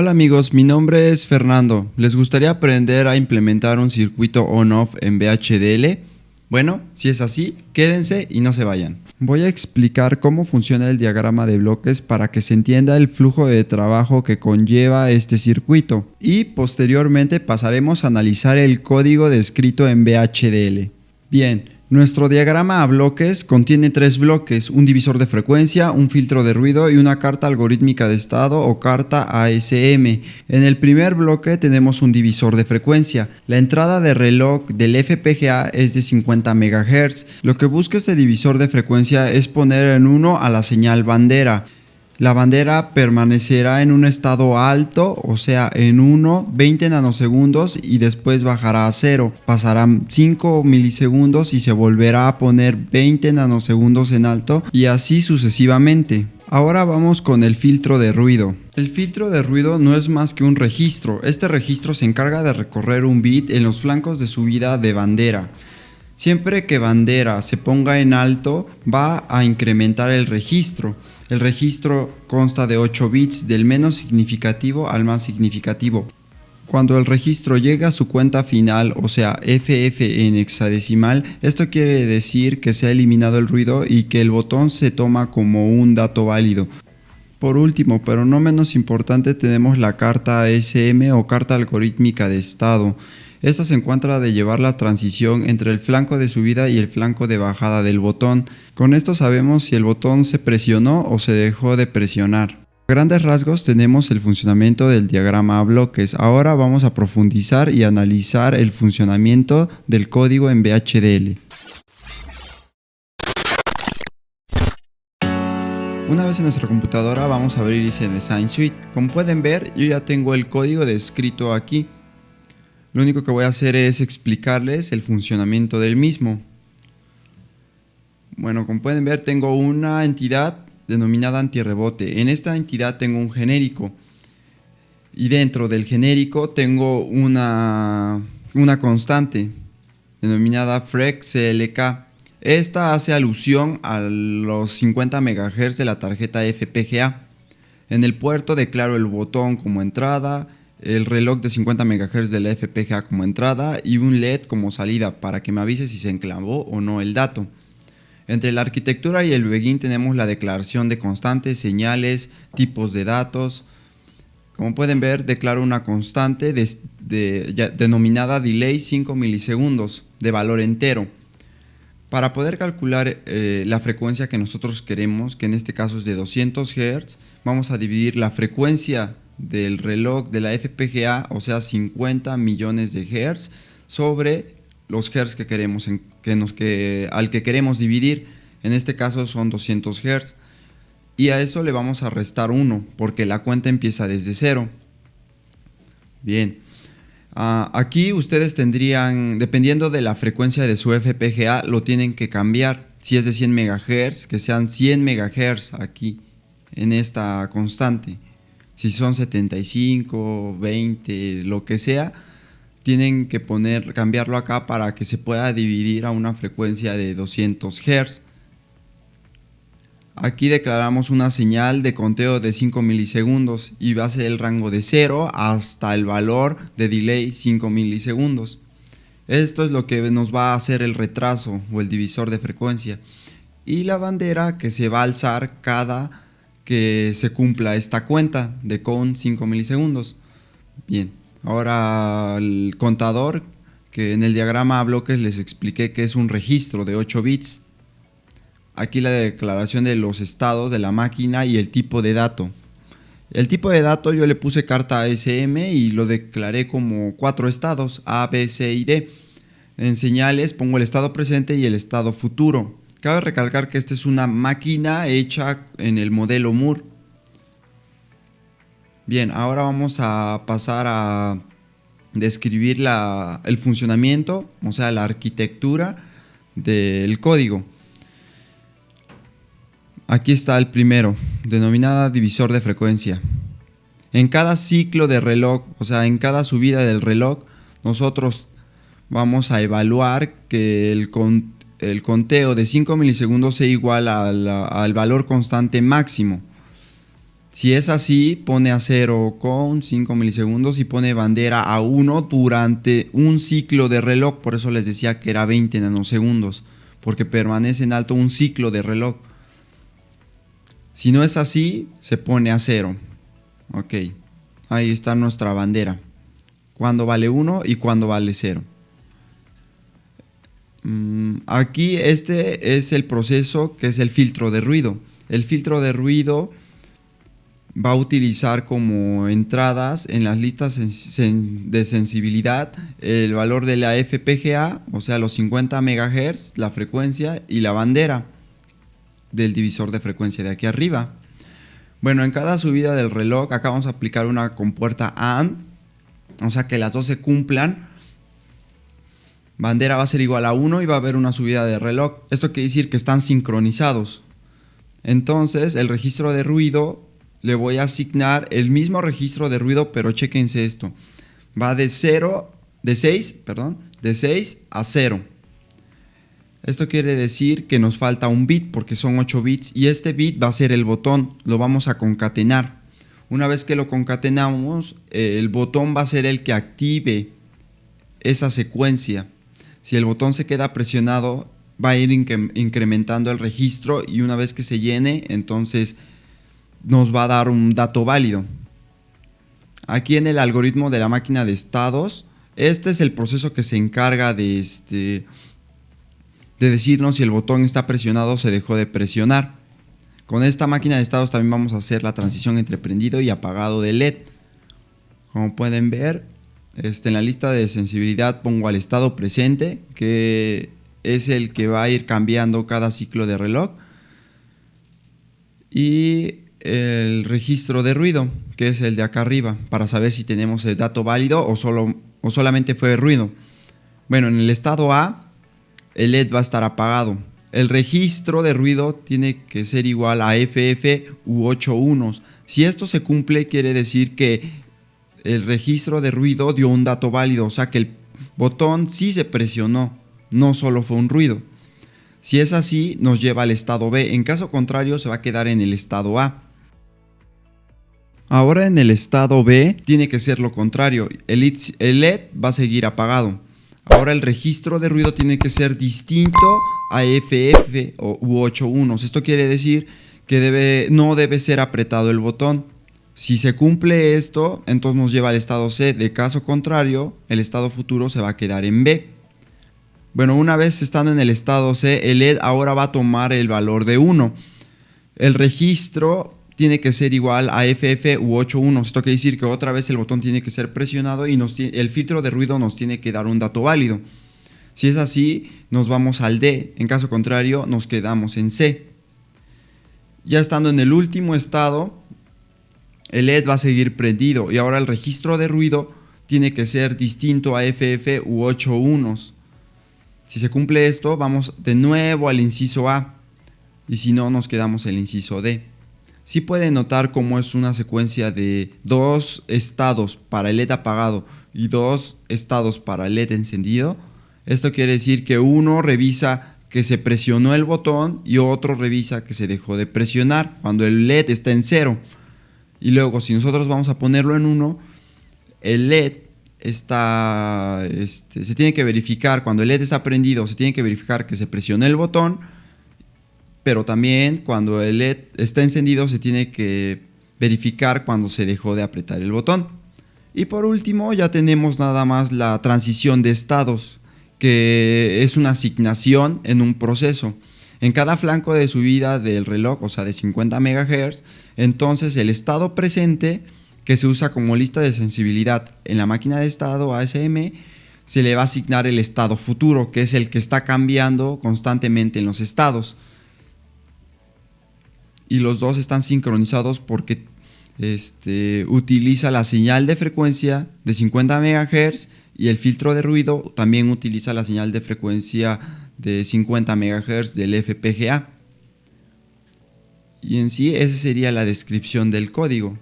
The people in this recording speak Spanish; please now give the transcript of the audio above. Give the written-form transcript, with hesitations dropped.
Hola amigos, mi nombre es Fernando. ¿Les gustaría aprender a implementar un circuito on-off en VHDL? Bueno, si es así, quédense y no se vayan. Voy a explicar cómo funciona el diagrama de bloques para que se entienda el flujo de trabajo que conlleva este circuito y posteriormente pasaremos a analizar el código descrito en VHDL. Bien. Nuestro diagrama a bloques contiene 3 bloques, un divisor de frecuencia, un filtro de ruido y una carta algorítmica de estado o carta ASM. En el primer bloque tenemos un divisor de frecuencia. La entrada de reloj del FPGA es de 50 MHz. Lo que busca este divisor de frecuencia es poner en 1 a la señal bandera. La bandera permanecerá en un estado alto, o sea, en 1, 20 nanosegundos y después bajará a 0. Pasarán 5 milisegundos y se volverá a poner 20 nanosegundos en alto y así sucesivamente. Ahora vamos con el filtro de ruido. El filtro de ruido no es más que un registro. Este registro se encarga de recorrer un bit en los flancos de subida de bandera. Siempre que bandera se ponga en alto, va a incrementar el registro. El registro consta de 8 bits del menos significativo al más significativo. Cuando el registro llega a su cuenta final, o sea FF en hexadecimal, esto quiere decir que se ha eliminado el ruido y que el botón se toma como un dato válido. Por último, pero no menos importante, tenemos la carta ASM o carta algorítmica de estado. Esta se encuentra de llevar la transición entre el flanco de subida y el flanco de bajada del botón. Con esto sabemos si el botón se presionó o se dejó de presionar. A grandes rasgos tenemos el funcionamiento del diagrama a bloques. Ahora vamos a profundizar y analizar el funcionamiento del código en VHDL. Una vez en nuestra computadora vamos a abrir ese Design Suite. Como pueden ver, yo ya tengo el código descrito aquí. Lo único que voy a hacer es explicarles el funcionamiento del mismo. Bueno, como pueden ver, tengo una entidad denominada antirrebote. En esta entidad tengo un genérico. Y dentro del genérico tengo una constante denominada FREQ-CLK. Esta hace alusión a los 50 MHz de la tarjeta FPGA. En el puerto declaro el botón como entrada, el reloj de 50 MHz de la FPGA como entrada y un LED como salida para que me avise si se enclavó o no el dato. Entre la arquitectura y el begin tenemos la declaración de constantes, señales, tipos de datos. Como pueden ver, declaro una constante denominada delay 5 milisegundos de valor entero. Para poder calcular la frecuencia que nosotros queremos, que en este caso es de 200 Hz, vamos a dividir la frecuencia del reloj de la FPGA, o sea 50 millones de Hz, sobre los Hz que queremos, al que queremos dividir. En este caso son 200 Hz. Y a eso le vamos a restar 1, porque la cuenta empieza desde 0. Bien. Aquí ustedes tendrían, dependiendo de la frecuencia de su FPGA, lo tienen que cambiar. Si es de 100 MHz, que sean 100 MHz aquí, en esta constante. Si son 75, 20, lo que sea, tienen que cambiarlo acá para que se pueda dividir a una frecuencia de 200 Hz. Aquí declaramos una señal de conteo de 5 milisegundos y va a ser el rango de 0 hasta el valor de delay 5 milisegundos. Esto es lo que nos va a hacer el retraso o el divisor de frecuencia. Y la bandera que se va a alzar cada que se cumpla esta cuenta de con 5 milisegundos. Bien, ahora el contador, que en el diagrama a bloques les expliqué que es un registro de 8 bits. Aquí la declaración de los estados de la máquina y el tipo de dato. El tipo de dato yo le puse carta ASM y lo declaré como 4 estados, A, B, C y D. En señales pongo el estado presente y el estado futuro. Cabe recalcar que esta es una máquina hecha en el modelo Moore. Bien, ahora vamos a pasar a describir el funcionamiento, o sea, la arquitectura del código. Aquí está el primero, denominada divisor de frecuencia. En cada ciclo de reloj, o sea, en cada subida del reloj, nosotros vamos a evaluar que el conteo de 5 milisegundos sea igual al valor constante máximo. Si es así, pone a 0 con 5 milisegundos y pone bandera a 1 durante un ciclo de reloj. Por eso les decía que era 20 nanosegundos, porque permanece en alto un ciclo de reloj. Si no es así, se pone a 0. Ok, ahí está nuestra bandera. Cuando vale 1 y cuando vale 0. Aquí este es el proceso que es el filtro de ruido. El filtro de ruido va a utilizar como entradas en las listas de sensibilidad el valor de la FPGA, o sea los 50 MHz, la frecuencia y la bandera del divisor de frecuencia de aquí arriba. Bueno, en cada subida del reloj acá vamos a aplicar una compuerta AND, o sea que las dos se cumplan. Bandera va a ser igual a 1 y va a haber una subida de reloj. Esto quiere decir que están sincronizados. Entonces el registro de ruido le voy a asignar el mismo registro de ruido, pero chéquense esto. Va de 6 a 0. Esto quiere decir que nos falta un bit porque son 8 bits y este bit va a ser el botón. Lo vamos a concatenar. Una vez que lo concatenamos, el botón va a ser el que active esa secuencia. Si el botón se queda presionado, va a ir incrementando el registro y una vez que se llene, entonces nos va a dar un dato válido. Aquí en el algoritmo de la máquina de estados, este es el proceso que se encarga de decirnos si el botón está presionado o se dejó de presionar. Con esta máquina de estados también vamos a hacer la transición entre prendido y apagado de LED. Como pueden ver, en la lista de sensibilidad pongo al estado presente, que es el que va a ir cambiando cada ciclo de reloj, y el registro de ruido, que es el de acá arriba, para saber si tenemos el dato válido o solamente fue ruido. Bueno, en el estado A, el LED va a estar apagado. El registro de ruido tiene que ser igual a FF u 8 unos. Si esto se cumple, quiere decir que el registro de ruido dio un dato válido, o sea que el botón sí se presionó, no solo fue un ruido. Si es así, nos lleva al estado B. En caso contrario, se va a quedar en el estado A. Ahora en el estado B tiene que ser lo contrario. El LED va a seguir apagado. Ahora el registro de ruido tiene que ser distinto a FF u 8 unos. Esto quiere decir que no debe ser apretado el botón. Si se cumple esto, entonces nos lleva al estado C. De caso contrario, el estado futuro se va a quedar en B. Bueno, una vez estando en el estado C, el LED ahora va a tomar el valor de 1. El registro tiene que ser igual a FF u 8 unos. Esto quiere decir que otra vez el botón tiene que ser presionado y el filtro de ruido nos tiene que dar un dato válido. Si es así, nos vamos al D. En caso contrario, nos quedamos en C. Ya estando en el último estado, el LED va a seguir prendido y ahora el registro de ruido tiene que ser distinto a FF u 8 unos. Si se cumple esto, vamos de nuevo al inciso A y si no, nos quedamos en el inciso D. Sí pueden notar cómo es una secuencia de 2 estados para el LED apagado y 2 estados para el LED encendido. Esto quiere decir que uno revisa que se presionó el botón y otro revisa que se dejó de presionar cuando el LED está en 0. Y luego si nosotros vamos a ponerlo en 1, el LED se tiene que verificar, cuando el LED está prendido, se tiene que verificar que se presionó el botón, pero también cuando el LED está encendido se tiene que verificar cuando se dejó de apretar el botón. Y por último ya tenemos nada más la transición de estados, que es una asignación en un proceso. En cada flanco de subida del reloj, o sea de 50 MHz, entonces el estado presente, que se usa como lista de sensibilidad en la máquina de estado ASM, se le va a asignar el estado futuro, que es el que está cambiando constantemente en los estados. Y los dos están sincronizados porque utiliza la señal de frecuencia de 50 MHz y el filtro de ruido también utiliza la señal de frecuencia de 50 MHz del FPGA. Y en sí esa sería la descripción del código.